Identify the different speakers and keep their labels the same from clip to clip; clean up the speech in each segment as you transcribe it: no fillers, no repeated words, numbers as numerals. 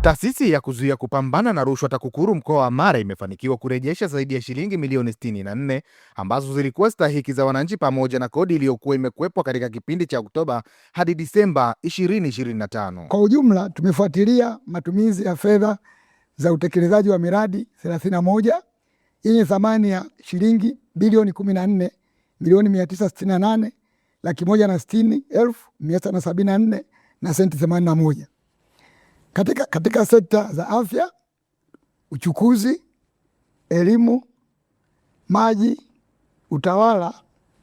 Speaker 1: Taasisi ya kuzuia kupambana na rushwa TAKUKURU mkoa wa Mara imefanikiwa kurejesha zaidi ya shilingi milioni 64 ambazo zilikuwa stahiki za wananchi pamoja na kodi iliyokuwa imekuwepo katika kipindi cha Oktoba hadi Disemba 2025.
Speaker 2: Kwa ujumla tumefuatilia matumizi ya fedha za utekelezaji wa miradi 31 yenye thamani ya shilingi bilioni 14 milioni 968 laki 160,974 na senti 81 katika sekta za afya, uchukuzi, elimu, maji, utawala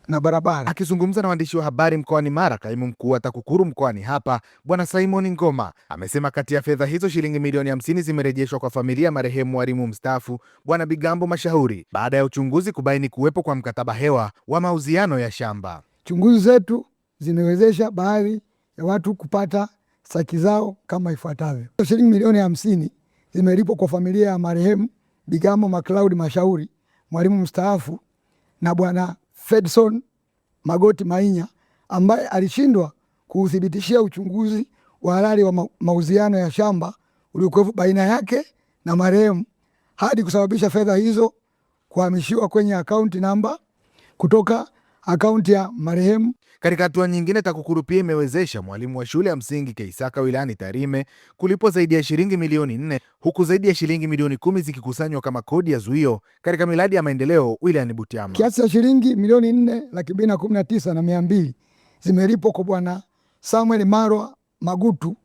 Speaker 2: na barabara.
Speaker 1: Akizungumza na waandishi wa habari mkoani Mara, kaimu mkuu wa TAKUKURU mkoani hapa Bwana Simon Ngoma amesema kati ya fedha hizo shilingi milioni 50 zimerejeshwa kwa familia ya marehemu mwalimu mstaafu Bwana Bigambo Mashauri baada ya uchunguzi kubaini kuwepo kwa mkataba hewa wa mauziano ya shamba.
Speaker 2: Chunguzi zetu zimewezesha baadhi ya watu kupata stahiki zao kama ifuatavyo. Shilingi milioni 50 zimelipwa kwa familia ya marehemu Bigambo Macloud Mashauri mwalimu mstaafu na Bwana Fedson Magoti Mainya ambaye alishindwa kuuthibitishia uchunguzi wa halali wa mauziano ya shamba uliokuwa baina yake na marehemu hadi kusababisha fedha hizo kuhamishiwa kwenye akaunti namba kutoka akaunti ya marehemu.
Speaker 1: Katika hatua nyingine, TAKUKURU pia imewezesha mwalimu wa shule ya msingi Keisaka wilayani Tarime kulipwa zaidi ya shilingi milioni 4 huku zaidi ya shilingi milioni 10 zikikusanywa kama kodi ya zuio katika miradi ya maendeleo wilayani Butiama.
Speaker 2: Kiasi cha shilingi milioni 4,219,200 zimelipwa kwa Bwana Samuel Marwa Magutu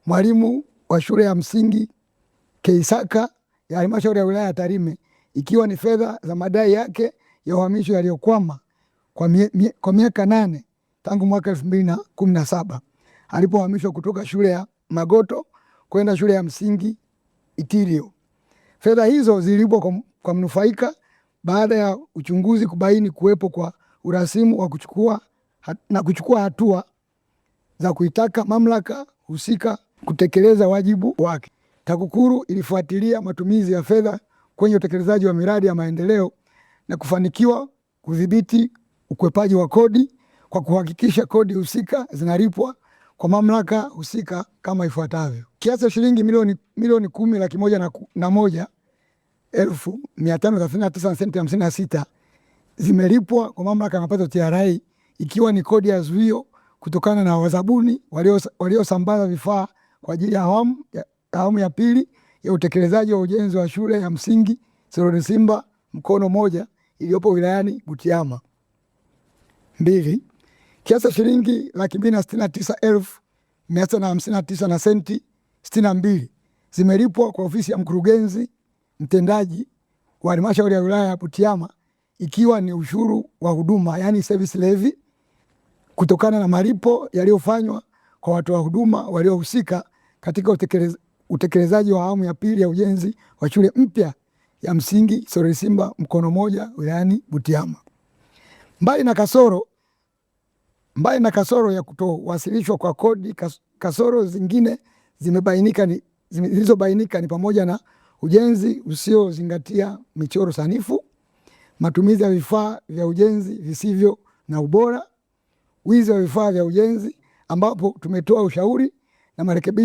Speaker 2: mwalimu wa shule ya msingi Keisaka ya halmashauri ya wilaya ya Tarime, ikiwa ni fedha za madai yake ya uhamisho yaliyokwama kwa miaka 8 tangu mwaka 2017 alipohamishwa kutoka shule ya Magoto kwenda shule ya msingi Itirio. Fedha hizo zilipwa kwa mnufaika baada ya uchunguzi kubaini kuwepo kwa urasimu wa kuchukua hatua za kuitaka mamlaka husika kutekeleza wajibu wake. TAKUKURU ilifuatilia matumizi ya fedha kwenye utekelezaji wa miradi ya maendeleo na kufanikiwa kudhibiti ukwepaji wa kodi kwa kuhakikisha kodi husika zinalipwa kwa mamlaka husika kama ifuatavyo. Kiasi cha shilingi milioni 10,101,539 na senti 56 zimelipwa kwa mamlaka ya mapato TRA, ikiwa ni kodi ya zuio kutokana na wazabuni waliosambaza vifaa kwa ajili ya awamu ya pili ya utekelezaji wa ujenzi wa shule ya msingi Siloni Simba Mkono Moja iliyopo wilayani Butiama. 2. Kiasi cha shilingi 269,959 na senti 62 zimelipwa kwa ofisi ya mkurugenzi mtendaji wa halmashauri ya wilaya ya Butiama, ikiwa ni ushuru wa huduma yani service levy kutokana na malipo yaliyofanywa kwa watoa huduma waliohusika katika utekelezaji wa awamu ya pili ya ujenzi wa shule mpya ya msingi Siloni Simba Mkono Moja wilayani Butiama. Mbali na kasoro ya kutowasilishwa kwa kodi, kasoro zingine zilizobainika ni pamoja na ujenzi usiozingatia michoro sanifu, matumizi ya vifaa vya ujenzi visivyo na ubora, wizi wa vifaa vya ujenzi ambapo tumetoa ushauri na marekebisho